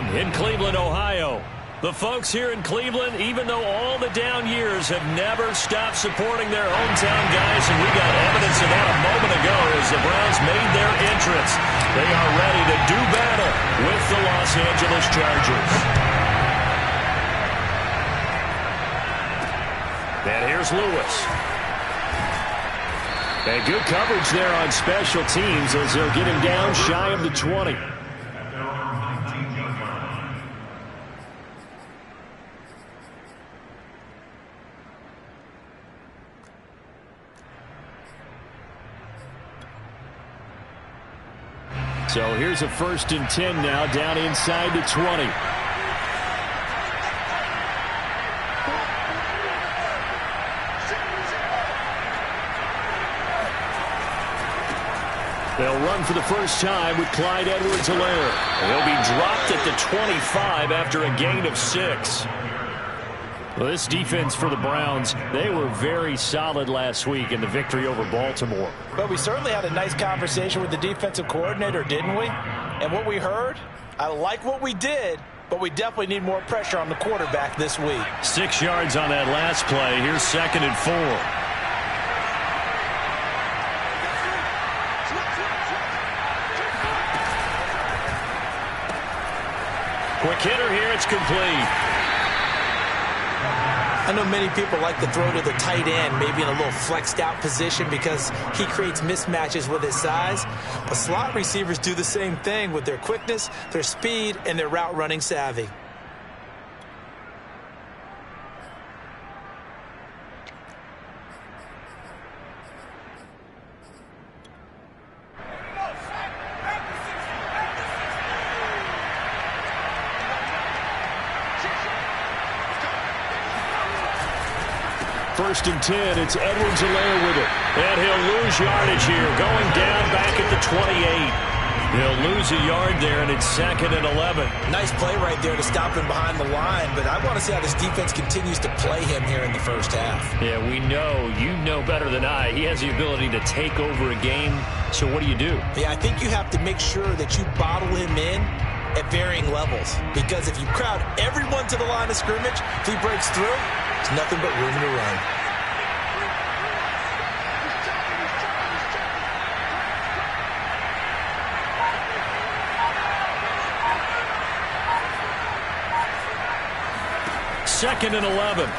Stadium in Cleveland, Ohio. The folks here in Cleveland, even though all the down years, have never stopped supporting their hometown guys, and we got evidence of that a moment ago as the Browns made their entrance. They are ready to do battle with the Los Angeles Chargers. And here's Lewis. And good coverage there on special teams as they'll get him down shy of the 20. So here's a 1st and 10 now, down inside the 20. They'll run for the first time with Clyde Edwards-Helaire. He'll be dropped at the 25 after a gain of 6. Well, this defense for the Browns, they were very solid last week in the victory over Baltimore. But we certainly had a nice conversation with the defensive coordinator, didn't we? And what we heard, I like what we did, but we definitely need more pressure on the quarterback this week. 6 yards on that last play. Here's 2nd and 4. Quick hitter here, it's complete. I know many people like to throw to the tight end, maybe in a little flexed out position because he creates mismatches with his size. But slot receivers do the same thing with their quickness, their speed, and their route running savvy. First and 10, it's Edwards-Helaire with it. And he'll lose yardage here, going down back at the 28. He'll lose a yard there, and it's 2nd and 11. Nice play right there to stop him behind the line, but I want to see how this defense continues to play him here in the first half. Yeah, we know, you know better than I, he has the ability to take over a game. So what do you do? Yeah, I think you have to make sure that you bottle him in at varying levels, because if you crowd everyone to the line of scrimmage, if he breaks through, there's nothing but room to run. Second and 11.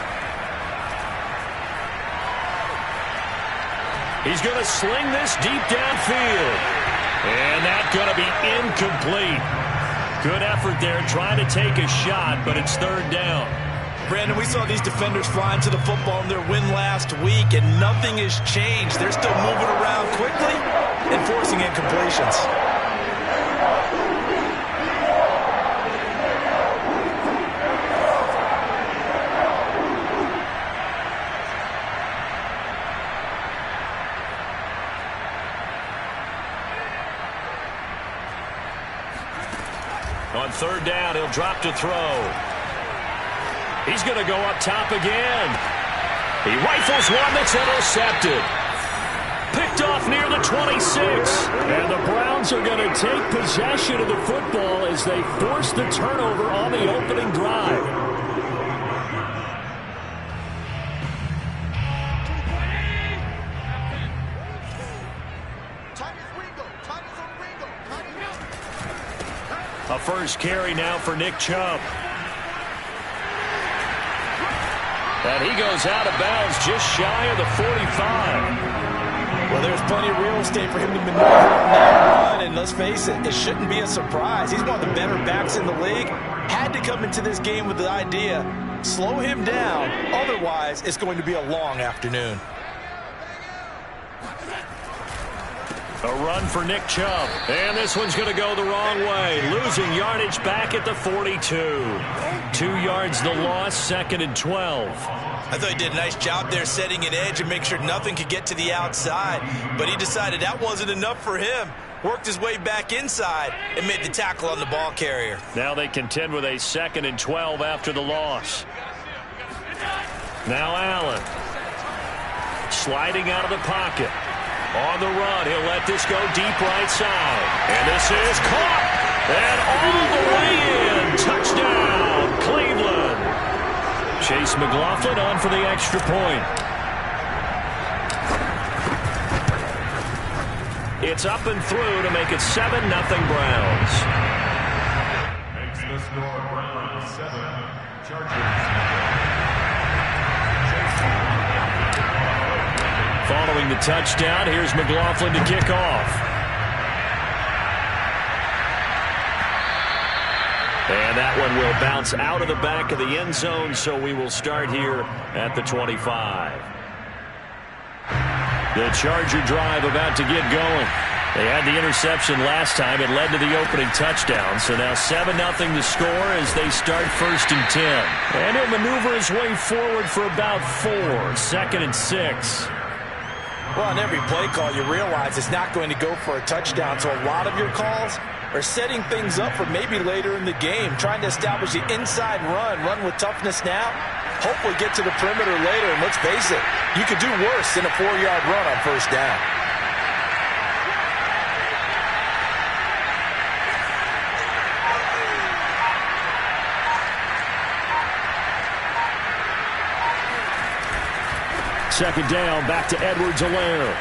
He's going to sling this deep downfield. And that's going to be incomplete. Good effort there trying to take a shot, but it's 3rd down. Brandon, we saw these defenders flying to the football in their win last week, and nothing has changed. They're still moving around quickly and forcing incompletions. On 3rd down, he'll drop to throw. He's going to go up top again. He rifles one that's intercepted. Picked off near the 26. And the Browns are going to take possession of the football as they force the turnover on the opening drive. A first carry now for Nick Chubb. And he goes out of bounds just shy of the 45. Well, there's plenty of real estate for him to maneuver on that run, and let's face it, it shouldn't be a surprise. He's one of the better backs in the league. Had to come into this game with the idea, slow him down, otherwise it's going to be a long afternoon. A run for Nick Chubb. And this one's going to go the wrong way. Losing yardage back at the 42. 2 yards the loss, 2nd and 12. I thought he did a nice job there setting an edge and make sure nothing could get to the outside. But he decided that wasn't enough for him. Worked his way back inside and made the tackle on the ball carrier. Now they contend with a 2nd and 12 after the loss. Now Allen. Sliding out of the pocket. On the run, he'll let this go deep right side. And this is caught. And all the way in. It's McLaughlin on for the extra point. It's up and through to make it 7-0 Browns. Makes the score Browns 7, Chargers. Following the touchdown, here's McLaughlin to kick off. And that one will bounce out of the back of the end zone, so we will start here at the 25. The Charger drive about to get going. They had the interception last time. It led to the opening touchdown. So now 7-0 the score as they start 1st and 10. And he'll maneuver his way forward for about 4. 2nd and 6. Well, on every play call, you realize it's not going to go for a touchdown. So a lot of your calls are setting things up for maybe later in the game, trying to establish the inside run with toughness now, hopefully get to the perimeter later. And let's face it, you could do worse than a 4-yard run on 1st down. Second down, back to Edwards-Helaire.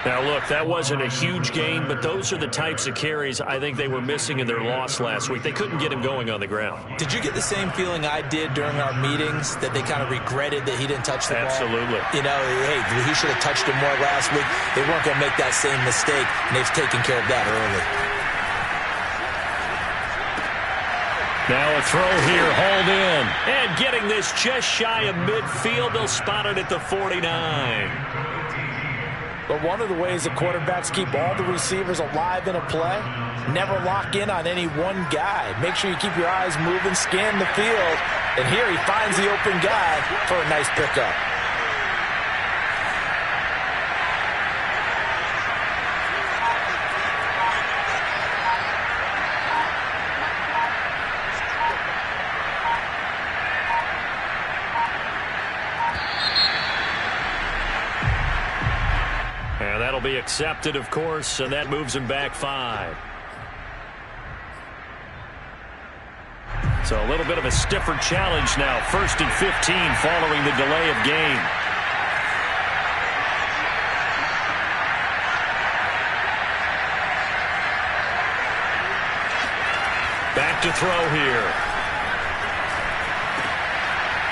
Now, look, that wasn't a huge gain, but those are the types of carries I think they were missing in their loss last week. They couldn't get him going on the ground. Did you get the same feeling I did during our meetings, that they kind of regretted that he didn't touch the ball? Absolutely. You know, hey, he should have touched him more last week. They weren't going to make that same mistake, and they've taken care of that early. Now a throw here, hauled in. And getting this just shy of midfield, they'll spot it at the 49. But one of the ways the quarterbacks keep all the receivers alive in a play, never lock in on any one guy. Make sure you keep your eyes moving, scan the field. And here he finds the open guy for a nice pickup. That'll be accepted, of course, and that moves him back 5. So a little bit of a stiffer challenge now. 1st and 15 following the delay of game. Back to throw here.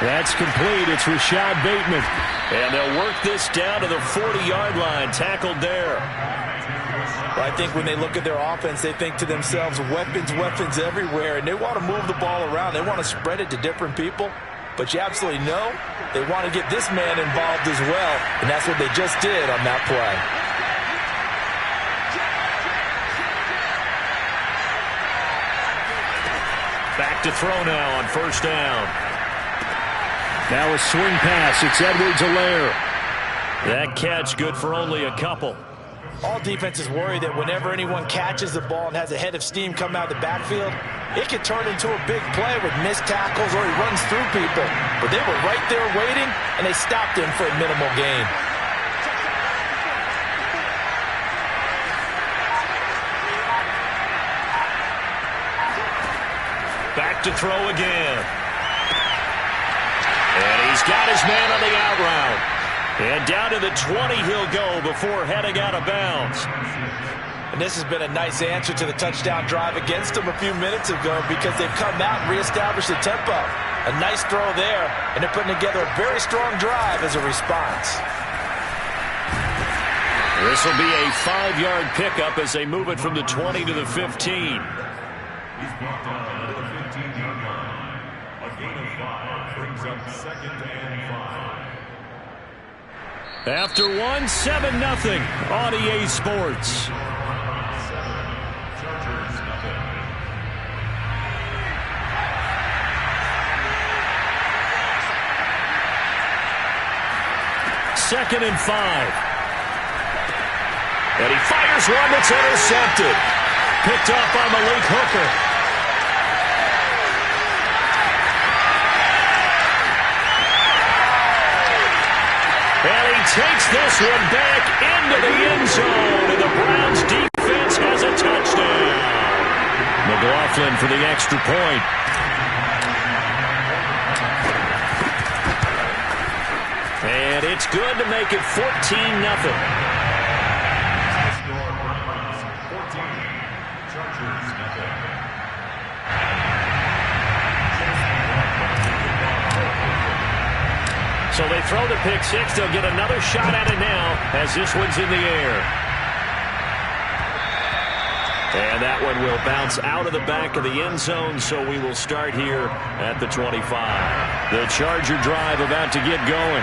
That's complete. It's Rashad Bateman. And they'll work this down to the 40-yard line. Tackled there. Well, I think when they look at their offense, they think to themselves, weapons everywhere. And they want to move the ball around. They want to spread it to different people. But you absolutely know they want to get this man involved as well. And that's what they just did on that play. Back to throw now on 1st down. Now a swing pass. It's Edwards-Helaire. That catch good for only a couple. All defenses worry that whenever anyone catches the ball and has a head of steam come out of the backfield, it could turn into a big play with missed tackles or he runs through people. But they were right there waiting, and they stopped him for a minimal gain. Back to throw again. And he's got his man on the out route. And down to the 20 he'll go before heading out of bounds. And this has been a nice answer to the touchdown drive against them a few minutes ago because they've come out and reestablished the tempo. A nice throw there, and they're putting together a very strong drive as a response. This will be a 5-yard pickup as they move it from the 20 to the 15. He's brought down at the 15-yard line. A gain of 5 brings up 2nd and 5. After 7-0 on EA Sports. Chargers nothing. Second and 5. And he fires one that's intercepted. Picked up by Malik Hooker. And he takes this one back into the end zone. And the Browns defense has a touchdown. McLaughlin for the extra point. And it's good to make it 14-0. So they throw the pick six. They'll get another shot at it now as this one's in the air. And that one will bounce out of the back of the end zone, so we will start here at the 25. The Charger drive about to get going.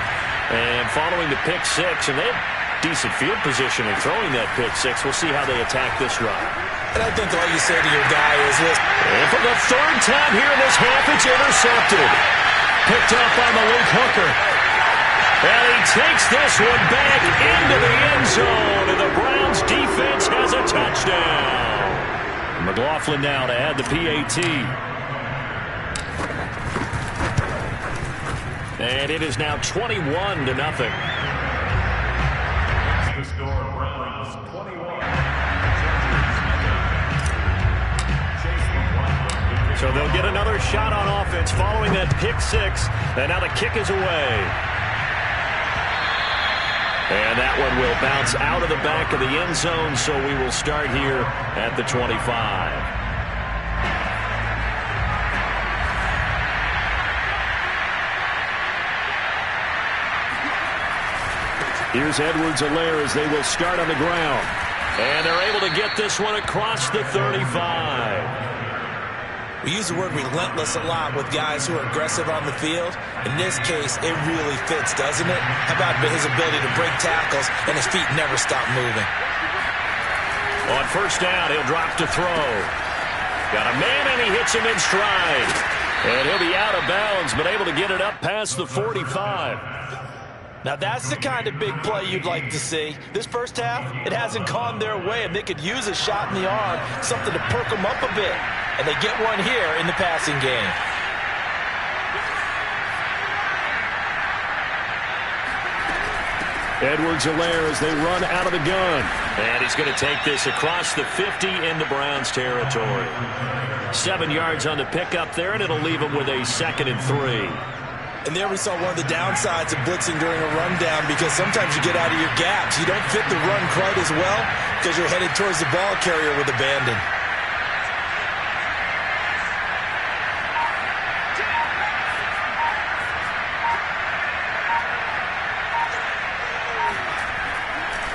And following the pick six, and they have decent field position in throwing that pick six. We'll see how they attack this drive. And I think all you say to your guy is, listen. And for the third time here in this half, it's intercepted. Picked up by Malik Hooker. And he takes this one back into the end zone, and the Browns defense has a touchdown. McLaughlin now to add the PAT. And it is now 21-0. The score, Browns 21. So they'll get another shot on offense following that pick six. And now the kick is away. And that one will bounce out of the back of the end zone, so we will start here at the 25. Here's Edwards-Helaire as they will start on the ground. And they're able to get this one across the 35. We use the word relentless a lot with guys who are aggressive on the field. In this case, it really fits, doesn't it? How about his ability to break tackles and his feet never stop moving? On first down, he'll drop to throw. Got a man, and he hits him in stride. And he'll be out of bounds, but able to get it up past the 45. Now that's the kind of big play you'd like to see. This first half, it hasn't gone their way, and they could use a shot in the arm, something to perk them up a bit. And they get one here in the passing game. Edwards-Helaire as they run out of the gun. And he's going to take this across the 50 into Browns territory. 7 yards on the pickup there, and it'll leave him with a 2nd and 3. And there we saw one of the downsides of blitzing during a rundown, because sometimes you get out of your gaps. You don't fit the run quite as well because you're headed towards the ball carrier with abandon.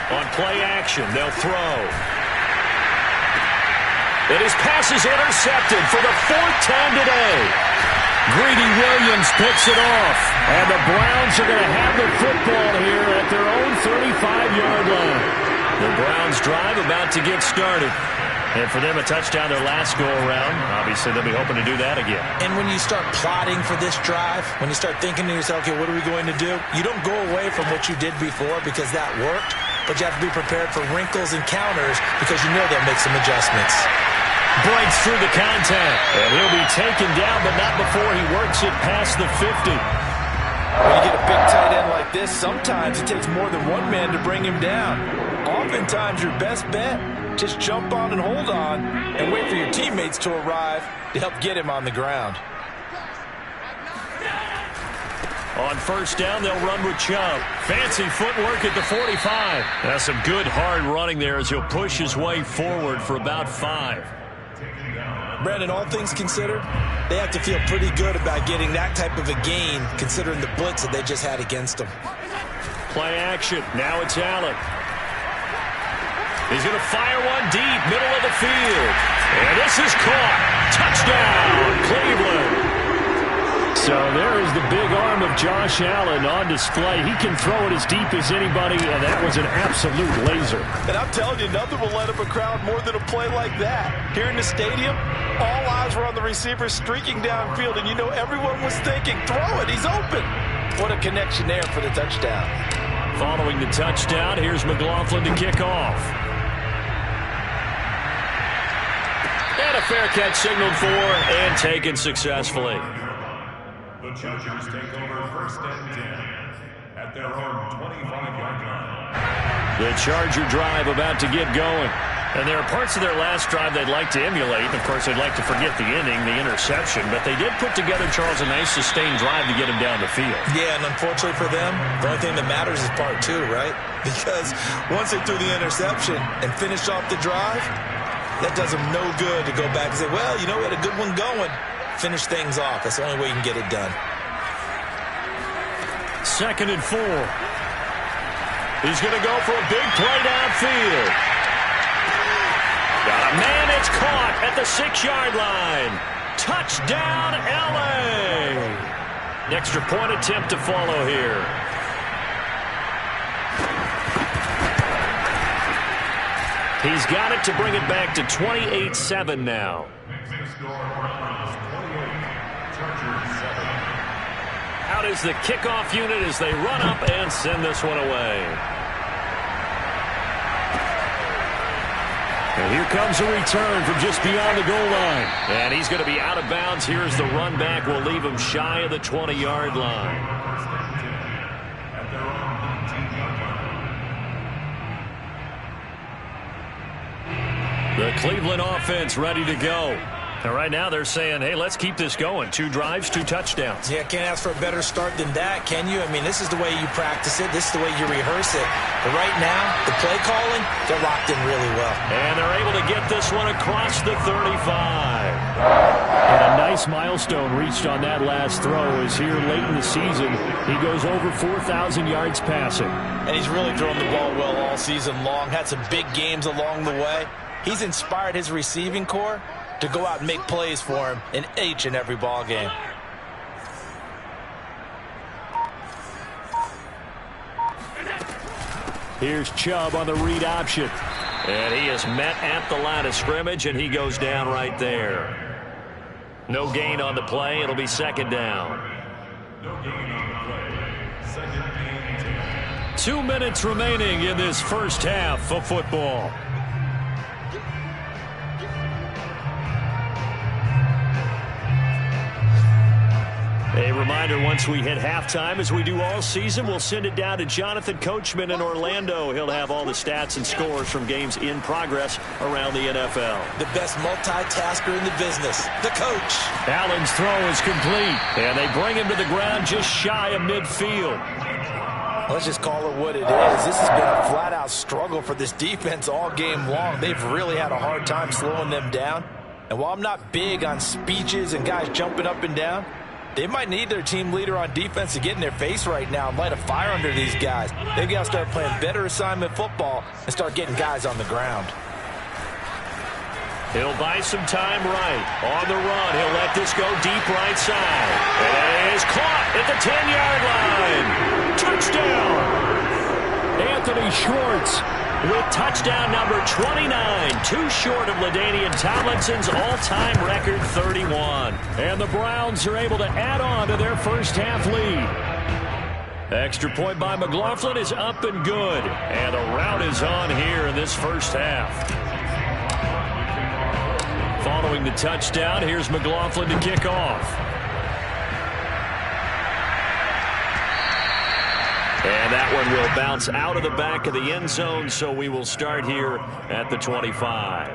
On play action, they'll throw. And his pass is intercepted for the 4th time today. Greedy Williams picks it off. And the Browns are going to have the football here at their own 35-yard line. The Browns drive about to get started. And for them, a touchdown their last go-around. Obviously, they'll be hoping to do that again. And when you start plotting for this drive, when you start thinking to yourself, okay, what are we going to do? You don't go away from what you did before because that worked. But you have to be prepared for wrinkles and counters because you know they'll make some adjustments. Breaks through the contact. And he'll be taken down, but not before he works it past the 50. When you get a big tight end like this, sometimes it takes more than one man to bring him down. Oftentimes, your best bet, just jump on and hold on and wait for your teammates to arrive to help get him on the ground. On first down, they'll run with Chubb. Fancy footwork at the 45. That's some good hard running there as he'll push his way forward for about 5. Brandon, all things considered, they have to feel pretty good about getting that type of a gain considering the blitz that they just had against them. Play action. Now it's Allen. He's going to fire one deep, middle of the field. And this is caught. Touchdown, Cleveland. So there is the big arm of Josh Allen on display. He can throw it as deep as anybody, and that was an absolute laser. And I'm telling you, nothing will let up a crowd more than a play like that. Here in the stadium, all eyes were on the receiver streaking downfield, and you know everyone was thinking, throw it, he's open. What a connection there for the touchdown. Following the touchdown, here's McLaughlin to kick off. And a fair catch signaled for and taken successfully. The Chargers take over 1st and 10 at their own 25-yard line. The Charger drive about to get going. And there are parts of their last drive they'd like to emulate. Of course, they'd like to forget the inning, the interception. But they did put together, Charles, a nice sustained drive to get him down the field. Yeah, and unfortunately for them, the only thing that matters is part two, right? Because once they threw the interception and finished off the drive, that does them no good to go back and say, well, you know, we had a good one going. Finish things off. That's the only way you can get it done. 2nd and 4. He's going to go for a big play downfield. Got a man, it's caught at the 6-yard line. Touchdown, L.A. An extra point attempt to follow here. He's got it to bring it back to 28-7 now. Out is the kickoff unit as they run up and send this one away. And here comes a return from just beyond the goal line. And he's going to be out of bounds. Here's the run back. We'll leave him shy of the 20-yard line. The Cleveland offense ready to go. And right now they're saying, hey, let's keep this going. 2 drives, 2 touchdowns. Yeah, can't ask for a better start than that, can you? I mean, this is the way you practice it. This is the way you rehearse it. But right now, the play calling, they're locked in really well. And they're able to get this one across the 35. And a nice milestone reached on that last throw is here late in the season. He goes over 4,000 yards passing. And he's really thrown the ball well all season long. Had some big games along the way. He's inspired his receiving corps to go out and make plays for him in each and every ball game. Here's Chubb on the read option. And he is met at the line of scrimmage, and he goes down right there. No gain on the play. It'll be 2nd down. No gain on the play. 2nd and 10. 2 minutes remaining in this first half of football. A reminder, once we hit halftime, as we do all season, we'll send it down to Jonathan Coachman in Orlando. He'll have all the stats and scores from games in progress around the NFL. The best multitasker in the business, the coach. Allen's throw is complete, and they bring him to the ground just shy of midfield. Let's just call it what it is. This has been a flat-out struggle for this defense all game long. They've really had a hard time slowing them down. And while I'm not big on speeches and guys jumping up and down, they might need their team leader on defense to get in their face right now and light a fire under these guys. They've got to start playing better assignment football and start getting guys on the ground. He'll buy some time right. On the run, he'll let this go deep right side. It is caught at the 10-yard line. Touchdown! Anthony Schwartz with touchdown number 29, 2 short of LaDainian Tomlinson's all-time record 31. And the Browns are able to add on to their first half lead. Extra point by McLaughlin is up and good. And the rout is on here in this first half. Following the touchdown, here's McLaughlin to kick off. And that one will bounce out of the back of the end zone, so we will start here at the 25.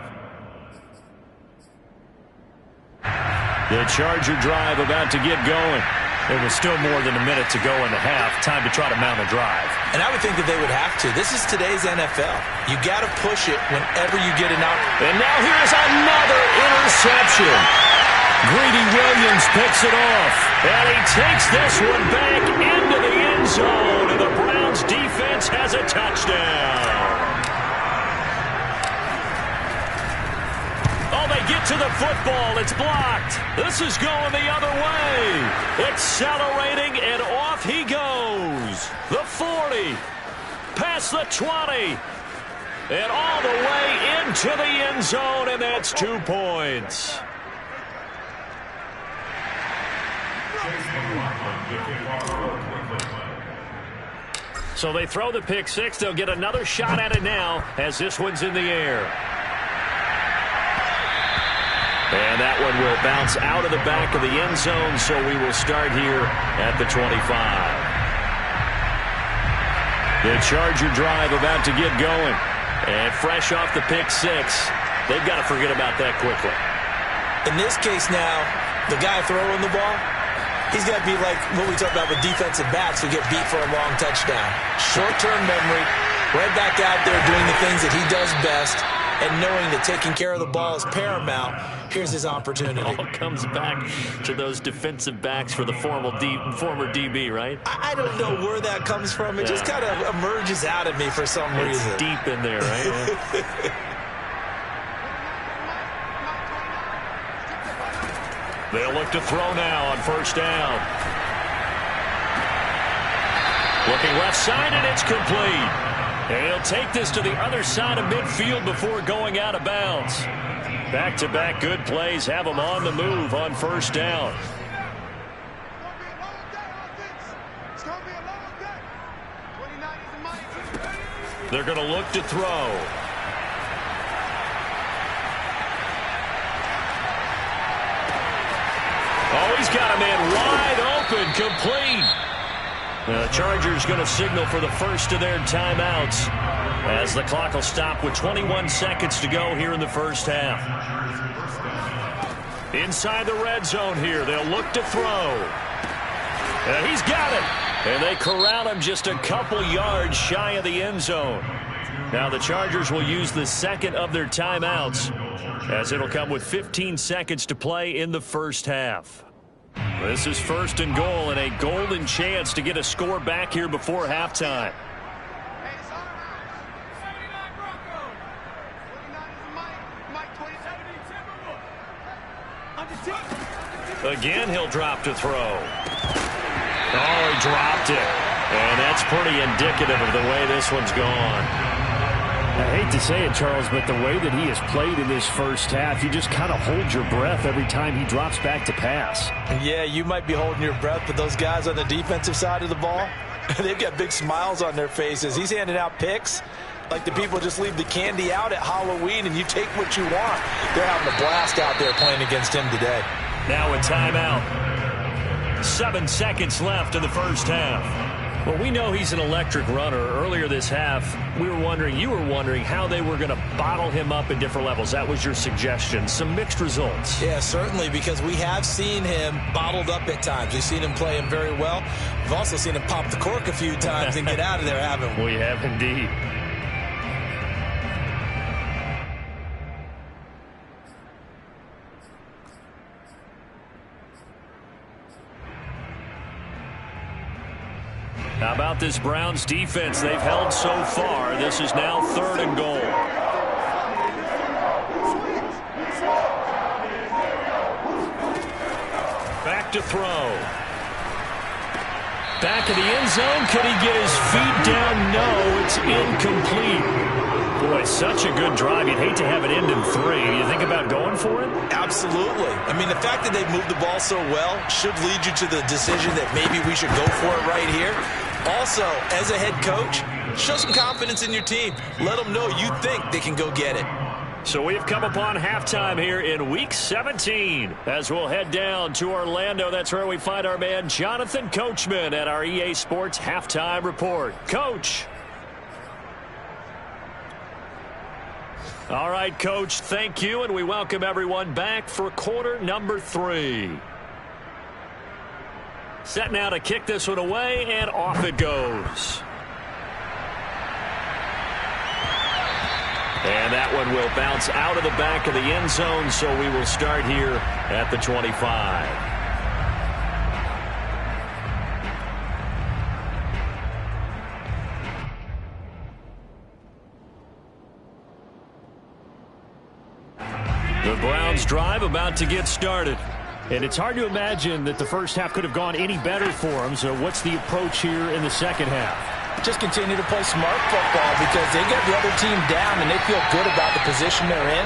The Charger drive about to get going. There was still more than a minute to go in the half. Time to try to mount a drive. And I would think that they would have to. This is today's NFL. You got to push it whenever you get an out. And now here's another interception. Greedy Williams picks it off. And he takes this one back into the end zone. And the Browns defense has a touchdown. Oh, they get to the football. It's blocked. This is going the other way. Accelerating, and off he goes. The 40, past the 20, and all the way into the end zone, and that's 2 points. So they throw the pick six. They'll get another shot at it now as this one's in the air. And that one will bounce out of the back of the end zone, so we will start here at the 25. The Charger drive about to get going. And fresh off the pick six, they've got to forget about that quickly. In this case now, the guy throwing the ball, he's got to be like what we talked about with defensive backs who get beat for a long touchdown. Short-term memory, right back out there doing the things that he does best, and knowing that taking care of the ball is paramount. Here's his opportunity. It all comes back to those defensive backs for the former DB, right? I don't know where that comes from. It just kind of emerges out of me for some reason. It's deep in there, right? They'll look to throw now on first down. Looking left side, and it's complete. And he'll take this to the other side of midfield before going out of bounds. Back-to-back good plays have him on the move on first down. They're going to look to throw. Oh, he's got a man wide open, complete. The Chargers going to signal for the first of their timeouts as the clock will stop with 21 seconds to go here in the first half. Inside the red zone here, they'll look to throw. He's got it. And they corral him just a couple yards shy of the end zone. Now the Chargers will use the second of their timeouts as it'll come with 15 seconds to play in the first half. This is first and goal and a golden chance to get a score back here before halftime. Again, he'll drop to throw. Oh, he dropped it. And that's pretty indicative of the way this one's gone. I hate to say it, Charles, but the way that he has played in this first half, you just kind of hold your breath every time he drops back to pass. Yeah, you might be holding your breath, but those guys on the defensive side of the ball, they've got big smiles on their faces. He's handing out picks like the people just leave the candy out at Halloween and you take what you want. They're having a blast out there playing against him today. Now a timeout. 7 seconds left in the first half. Well, we know he's an electric runner. Earlier this half, you were wondering how they were going to bottle him up at different levels. That was your suggestion. Some mixed results. Yeah, certainly, because we have seen him bottled up at times. We've seen him play him very well. We've also seen him pop the cork a few times and get out of there, haven't we? We have indeed. How about this Browns defense they've held so far? This is now third and goal. Back to throw. Back of the end zone. Could he get his feet down? No, it's incomplete. Boy, such a good drive. You'd hate to have it end in 3. You think about going for it? Absolutely. I mean, the fact that they've moved the ball so well should lead you to the decision that maybe we should go for it right here. Also, as a head coach, show some confidence in your team. Let them know you think they can go get it. So we've come upon halftime here in Week 17. As we'll head down to Orlando, that's where we find our man Jonathan Coachman at our EA Sports Halftime Report. Coach. All right, Coach, thank you, and we welcome everyone back for quarter number 3. Set now to kick this one away, and off it goes. And that one will bounce out of the back of the end zone, so we will start here at the 25. The Browns drive about to get started. And it's hard to imagine that the first half could have gone any better for them. So what's the approach here in the second half? Just continue to play smart football because they get the other team down and they feel good about the position they're in.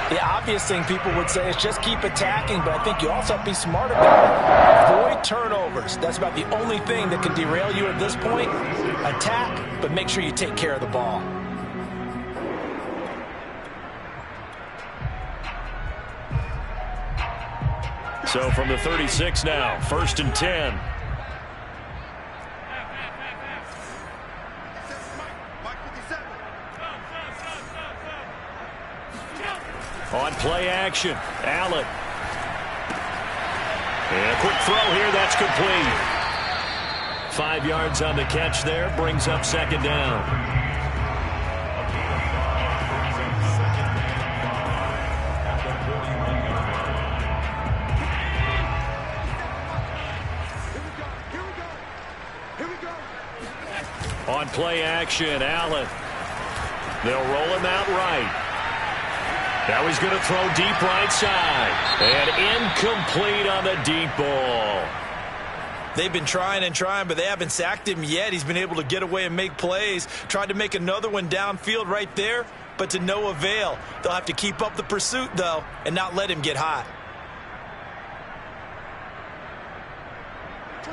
The obvious thing people would say is just keep attacking, but I think you also have to be smart about it. Avoid turnovers. That's about the only thing that can derail you at this point. Attack, but make sure you take care of the ball. So from the 36 now, first and 10. play action. Allen. And a quick throw here. That's complete. 5 yards on the catch there. Brings up second down. On play action, Allen. They'll roll him out right. Now he's going to throw deep right side. And incomplete on the deep ball. They've been trying and trying, but they haven't sacked him yet. He's been able to get away and make plays. Tried to make another one downfield right there, but to no avail. They'll have to keep up the pursuit, though, and not let him get hot.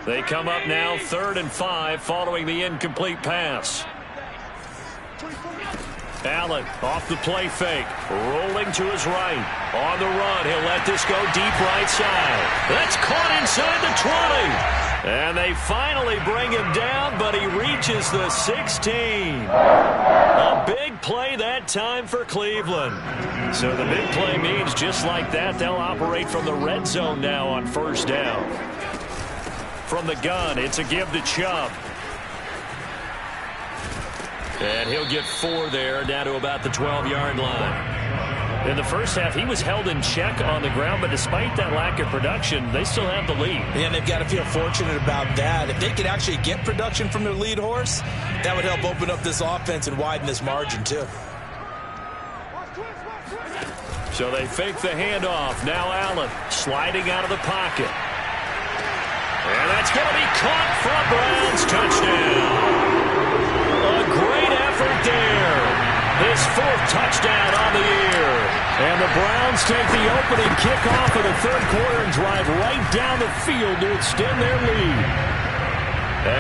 They come up now 3rd and 5 following the incomplete pass. Allen off the play fake. Rolling to his right. On the run. He'll let this go deep right side. That's caught inside the 20. And they finally bring him down, but he reaches the 16. A big play that time for Cleveland. So the big play means just like that, they'll operate from the red zone now on 1st down. From the gun, it's a give to Chubb. And he'll get 4 there, down to about the 12-yard line. In the first half, he was held in check on the ground, but despite that lack of production, they still have the lead. And they've got to feel fortunate about that. If they could actually get production from their lead horse, that would help open up this offense and widen this margin, too. So they fake the handoff. Now Allen sliding out of the pocket. And that's going to be caught for a Browns touchdown. A great effort there. His 4th touchdown on the year. And the Browns take the opening kickoff of the 3rd quarter and drive right down the field to extend their lead.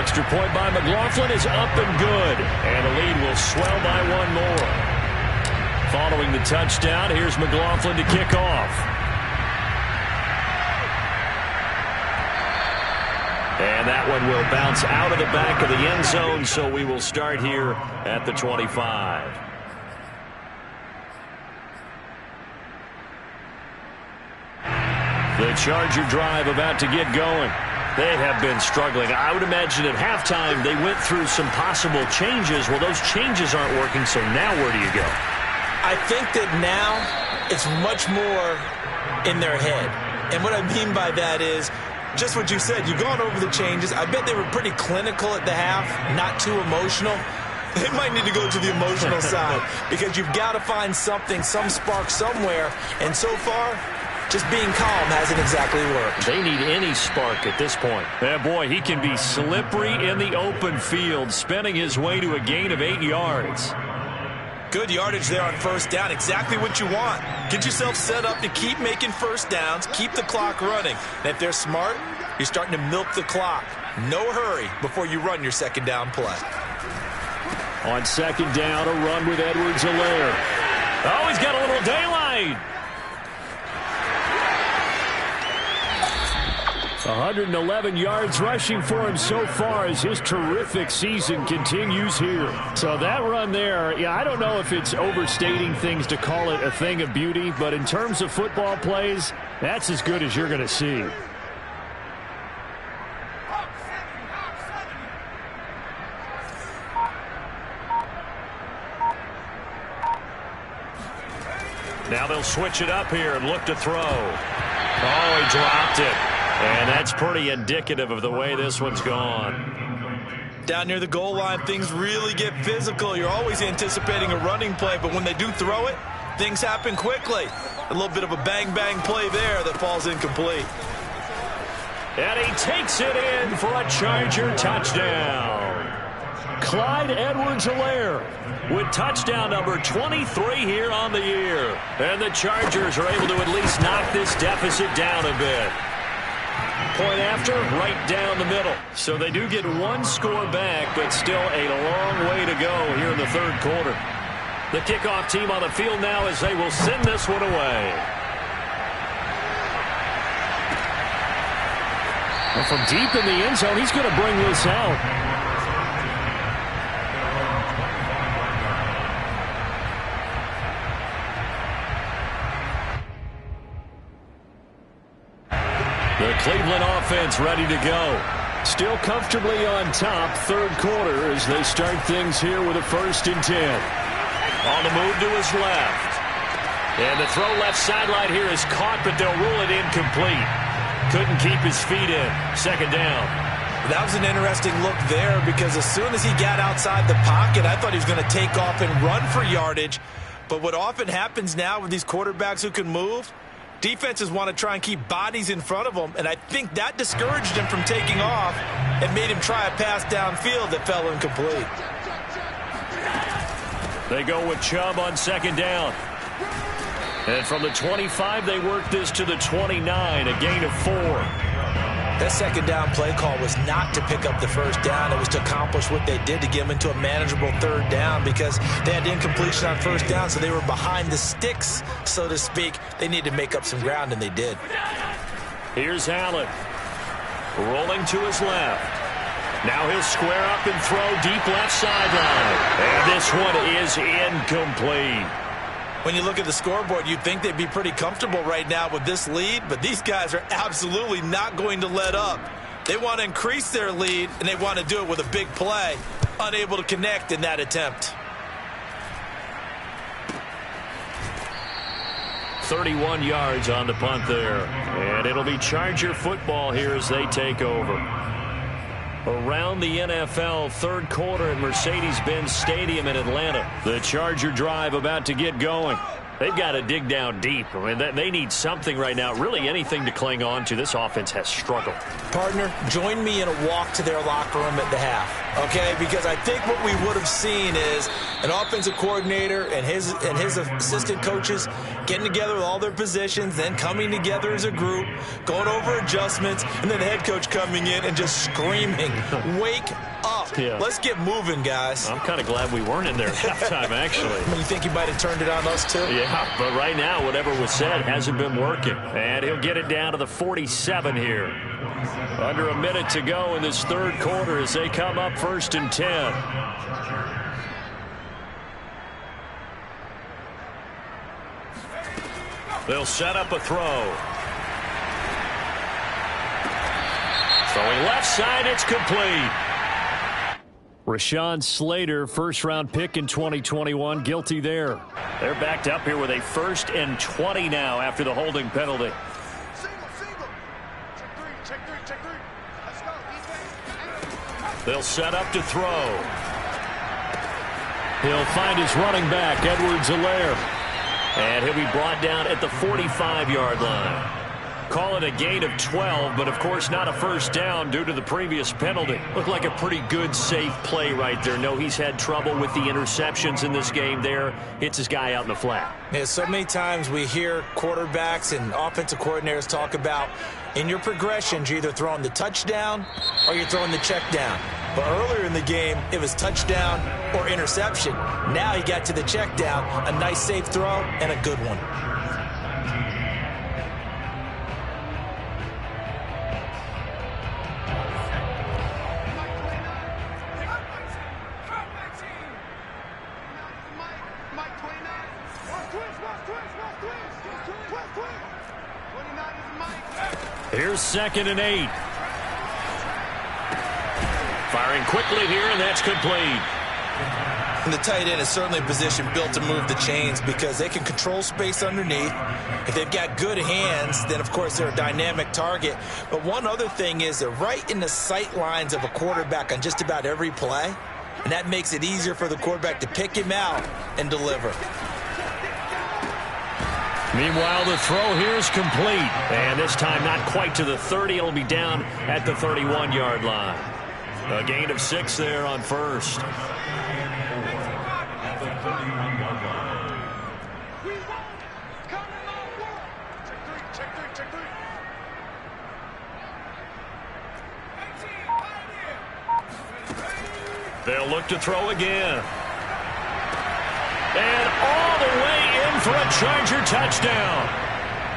Extra point by McLaughlin is up and good. And the lead will swell by 1 more. Following the touchdown, here's McLaughlin to kick off. And that one will bounce out of the back of the end zone, so we will start here at the 25. The Charger drive about to get going. They have been struggling. I would imagine at halftime they went through some possible changes. Well, those changes aren't working, so now where do you go? I think that now it's much more in their head. And what I mean by that is, just what you said, you've gone over the changes. I bet they were pretty clinical at the half, not too emotional. They might need to go to the emotional side because you've got to find something, some spark somewhere. And so far, just being calm hasn't exactly worked. They need any spark at this point. Yeah, boy, he can be slippery in the open field, spinning his way to a gain of 8 yards. Good yardage there on 1st down. Exactly what you want. Get yourself set up to keep making 1st downs, keep the clock running. And if they're smart, you're starting to milk the clock. No hurry before you run your 2nd down play. On 2nd down, a run with Edwards-Helaire. Oh, he's got a little daylight. 111 yards rushing for him so far as his terrific season continues here. So that run there, yeah, I don't know if it's overstating things to call it a thing of beauty, but in terms of football plays, that's as good as you're going to see. Now they'll switch it up here and look to throw. Oh, he dropped it. And that's pretty indicative of the way this one's gone. Down near the goal line, things really get physical. You're always anticipating a running play, but when they do throw it, things happen quickly. A little bit of a bang-bang play there that falls incomplete. And he takes it in for a Charger touchdown. Clyde Edwards-Helaire with touchdown number 23 here on the year. And the Chargers are able to at least knock this deficit down a bit. Point after, right down the middle. So they do get 1 score back, but still a long way to go here in the 3rd quarter. The kickoff team on the field now as they will send this one away. Well, from deep in the end zone, he's going to bring this out. The Cleveland offense ready to go. Still comfortably on top, third quarter as they start things here with a 1st and 10. On the move to his left. And the throw left sideline here is caught, but they'll rule it incomplete. Couldn't keep his feet in. 2nd down. That was an interesting look there because as soon as he got outside the pocket, I thought he was going to take off and run for yardage. But what often happens now with these quarterbacks who can move, defenses want to try and keep bodies in front of them, and I think that discouraged him from taking off and made him try a pass downfield that fell incomplete. They go with Chubb on 2nd down. And from the 25, they work this to the 29, a gain of 4. That 2nd down play call was not to pick up the 1st down. It was to accomplish what they did to get them into a manageable 3rd down because they had incompletion on 1st down, so they were behind the sticks, so to speak. They needed to make up some ground, and they did. Here's Allen. Rolling to his left. Now he'll square up and throw deep left sideline. And this one is incomplete. When you look at the scoreboard, you'd think they'd be pretty comfortable right now with this lead, but these guys are absolutely not going to let up. They want to increase their lead, and they want to do it with a big play. Unable to connect in that attempt. 31 yards on the punt there. And it'll be Charger football here as they take over. Around the NFL, 3rd quarter at Mercedes-Benz Stadium in Atlanta. The Charger drive about to get going. They've got to dig down deep. I mean, they need something right now, really anything to cling on to. This offense has struggled. Partner, join me in a walk to their locker room at the half, okay? Because I think what we would have seen is an offensive coordinator and his assistant coaches getting together with all their positions, then coming together as a group, going over adjustments, and then the head coach coming in and just screaming, wake up. Yeah. Let's get moving, guys. I'm kind of glad we weren't in there at halftime, actually. You think he might have turned it on us, too? Yeah, but right now, whatever was said hasn't been working. And he'll get it down to the 47 here. Under a minute to go in this 3rd quarter as they come up 1st and 10. They'll set up a throw. Throwing left side, it's complete. Rashawn Slater, 1st-round pick in 2021, guilty there. They're backed up here with a 1st and 20 now after the holding penalty. They'll set up to throw. He'll find his running back, Edwards-Helaire. And he'll be brought down at the 45-yard line. Call it a gain of 12, but of course not a 1st down due to the previous penalty. Looked like a pretty good, safe play right there. No, he's had trouble with the interceptions in this game there. Hits his guy out in the flat. Yeah, so many times we hear quarterbacks and offensive coordinators talk about in your progressions, you're either throwing the touchdown or you're throwing the check down. But earlier in the game, it was touchdown or interception. Now he got to the check down, a nice safe throw, and a good one. Here's 2nd and 8. Firing quickly here, and that's complete. And the tight end is certainly a position built to move the chains because they can control space underneath. If they've got good hands, then, of course, they're a dynamic target. But one other thing is they're right in the sight lines of a quarterback on just about every play, and that makes it easier for the quarterback to pick him out and deliver. Meanwhile, the throw here is complete. And this time not quite to the 30. It'll be down at the 31-yard line. A gain of 6 there on 1st. They'll look to throw again. And all the way in for a Charger touchdown.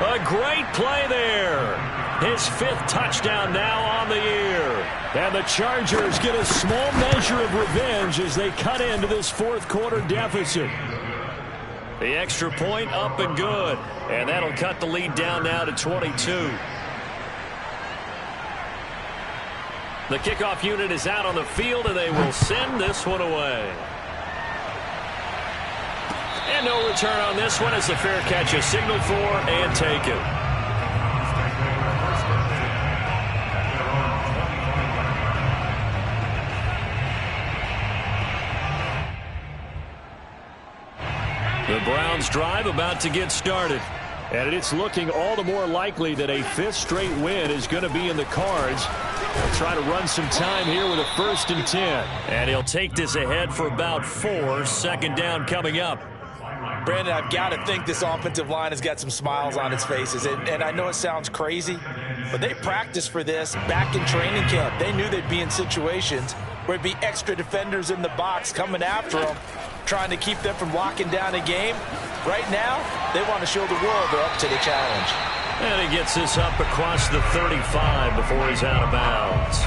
A great play there. His 5th touchdown now on the year. And the Chargers get a small measure of revenge as they cut into this 4th quarter deficit. The extra point up and good. And that'll cut the lead down now to 22. The kickoff unit is out on the field, and they will send this one away. And no return on this one as the fair catch is signaled for and taken. The Browns drive about to get started. And it's looking all the more likely that a fifth straight win is going to be in the cards. They'll try to run some time here with a 1st and 10. And he'll take this ahead for about 4. Second down coming up. Brandon, I've got to think this offensive line has got some smiles on its faces. And I know it sounds crazy, but they practiced for this back in training camp. They knew they'd be in situations where it'd be extra defenders in the box coming after them, trying to keep them from locking down a game. Right now, they want to show the world they're up to the challenge. And he gets this up across the 35 before he's out of bounds.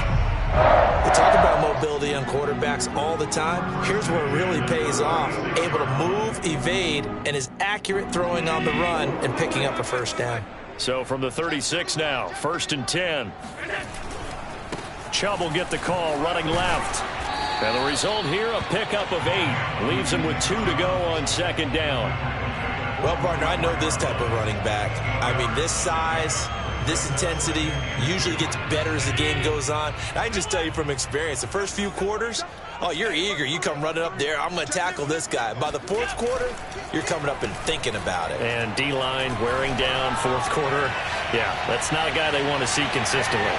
We talk about mobility on quarterbacks all the time. Here's where it really pays off. Able to move, evade, and is accurate throwing on the run and picking up a 1st down. So from the 36 now, 1st and 10. Chubb will get the call running left. And the result here, a pickup of 8. Leaves him with 2 to go on 2nd down. Well, partner, I know this type of running back. I mean, this size, this intensity usually gets better as the game goes on. I can just tell you from experience, the first few quarters, oh, you're eager. You come running up there, I'm going to tackle this guy. By the 4th quarter, you're coming up and thinking about it. And D-line wearing down 4th quarter. Yeah, that's not a guy they want to see consistently.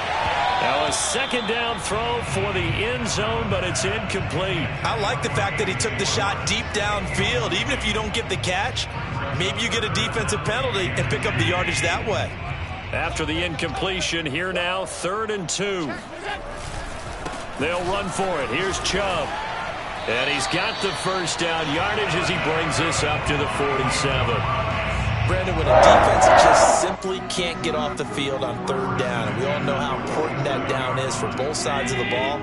Now a 2nd down throw for the end zone, but it's incomplete. I like the fact that he took the shot deep downfield. Even if you don't get the catch, maybe you get a defensive penalty and pick up the yardage that way. After the incompletion, here now, 3rd and 2. They'll run for it. Here's Chubb. And he's got the 1st down yardage as he brings this up to the 47. Brandon, when a defense just simply can't get off the field on 3rd down, and we all know how important that down is for both sides of the ball,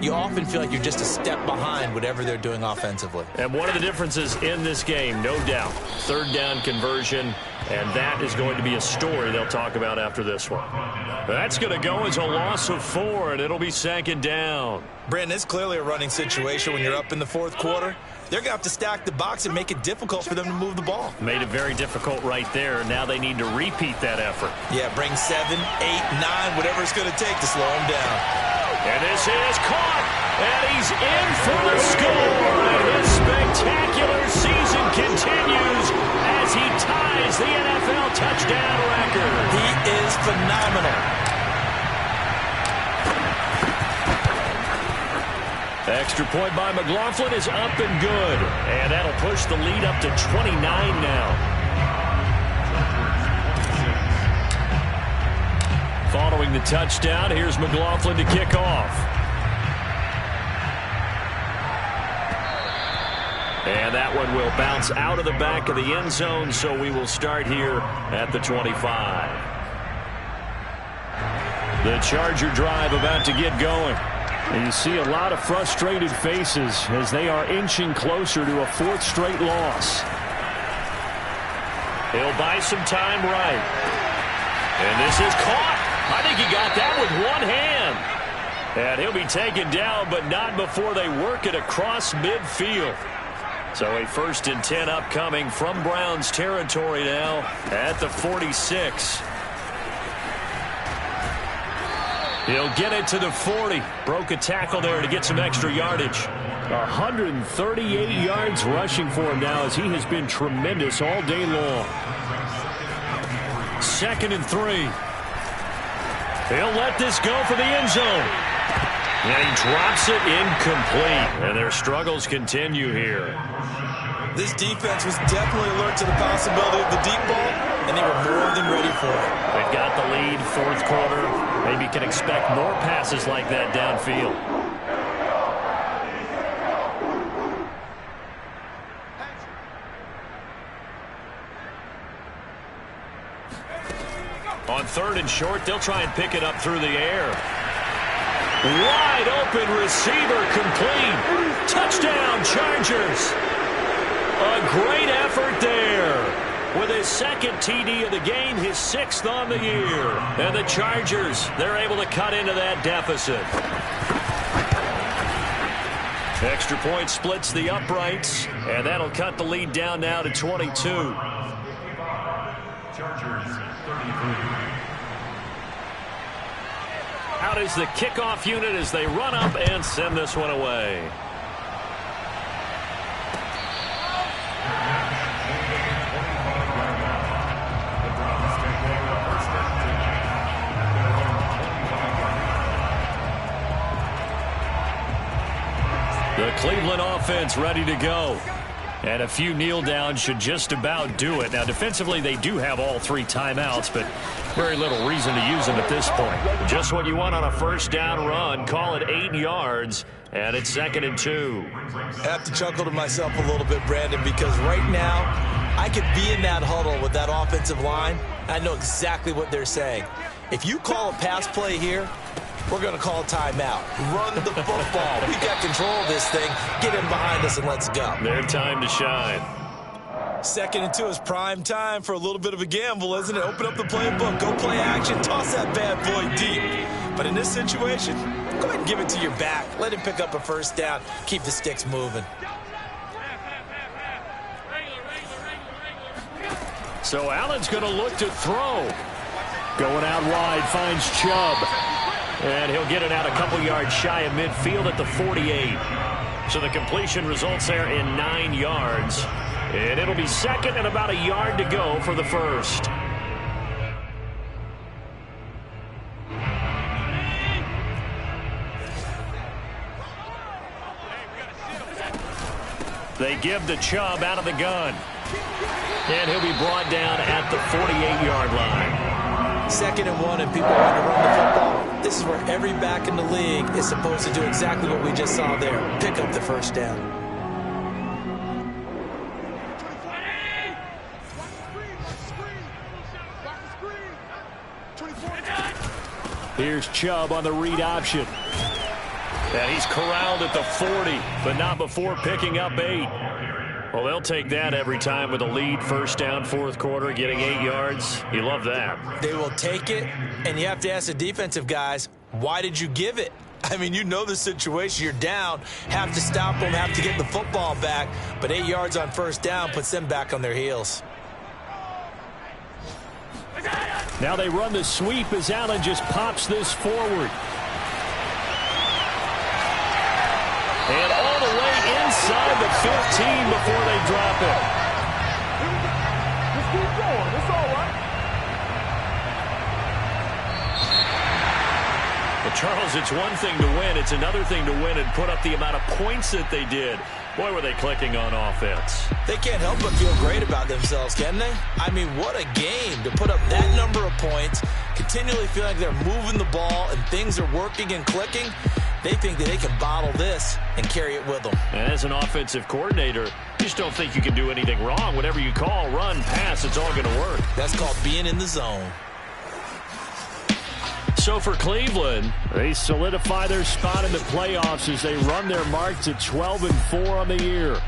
you often feel like you're just a step behind whatever they're doing offensively. And one of the differences in this game, no doubt, 3rd down conversion, and that is going to be a story they'll talk about after this one. That's going to go as a loss of 4, and it'll be 2nd down. Brandon, it's clearly a running situation when you're up in the 4th quarter. They're going to have to stack the box and make it difficult for them to move the ball. Made it very difficult right there. Now they need to repeat that effort. Yeah, bring 7, 8, 9, whatever it's going to take to slow them down. And this is caught, and he's in for the score. And his spectacular season continues as he ties the NFL touchdown record. He is phenomenal. Extra point by McLaughlin is up and good. And that'll push the lead up to 29 now. Following the touchdown, here's McLaughlin to kick off. And that one will bounce out of the back of the end zone, so we will start here at the 25. The Charger drive about to get going. And you see a lot of frustrated faces as they are inching closer to a 4th straight loss. He'll buy some time right. And this is caught. I think he got that with one hand. And he'll be taken down, but not before they work it across midfield. So a 1st and 10 upcoming from Browns territory now at the 46. He'll get it to the 40. Broke a tackle there to get some extra yardage. 138 yards rushing for him now as he has been tremendous all day long. 2nd and 3. He'll let this go for the end zone. And he drops it incomplete. And their struggles continue here. This defense was definitely alert to the possibility of the deep ball, and they were more than ready for it. They've got the lead, 4th quarter. Maybe can expect more passes like that downfield. On 3rd and short, they'll try and pick it up through the air. Wide open receiver complete. Touchdown, Chargers. A great effort there. with his second TD of the game, his 6th on the year. And the Chargers, they're able to cut into that deficit. Extra point splits the uprights, and that'll cut the lead down now to 22. Chargers 33. Out is the kickoff unit as they run up and send this one away. The Cleveland offense ready to go. And a few kneel downs should just about do it. Now, defensively, they do have all 3 timeouts, but very little reason to use them at this point. Just what you want on a first down run. Call it 8 yards, and it's 2nd and 2. I have to chuckle to myself a little bit, Brandon, because right now I could be in that huddle with that offensive line. I know exactly what they're saying. If you call a pass play here, we're going to call a timeout. Run the football. We've got control of this thing. Get in behind us and let's go. Their time to shine. 2nd and 2 is prime time for a little bit of a gamble, isn't it? Open up the playbook. Go play action. Toss that bad boy deep. But in this situation, go ahead and give it to your back. Let him pick up a first down. Keep the sticks moving. So Allen's going to look to throw. Going out wide, finds Chubb. And he'll get it out a couple yards shy of midfield at the 48. So the completion results there in 9 yards. And it'll be 2nd and about a yard to go for the first. They give to Chubb out of the gun. And he'll be brought down at the 48-yard line. 2nd and 1, and people want to run the football. This is where every back in the league is supposed to do exactly what we just saw there. Pick up the first down. Here's Chubb on the read option. And he's corralled at the 40, but not before picking up 8. Well, they'll take that every time with a lead. First down, 4th quarter, getting 8 yards. You love that. They will take it, and you have to ask the defensive guys, why did you give it? I mean, you know the situation. You're down, have to stop them, have to get the football back, but 8 yards on first down puts them back on their heels. Now they run the sweep as Allen just pops this forward. And all the way inside the 15 before they drop it. Just keep going. It's all right. Well, Charles, it's one thing to win. It's another thing to win and put up the amount of points that they did. Boy, were they clicking on offense. They can't help but feel great about themselves, can they? I mean, what a game to put up that number of points, continually feel like they're moving the ball and things are working and clicking. They think that they can bottle this and carry it with them. And as an offensive coordinator, you just don't think you can do anything wrong. Whatever you call, run, pass, it's all going to work. That's called being in the zone. So for Cleveland, they solidify their spot in the playoffs as they run their mark to 12-4 on the year.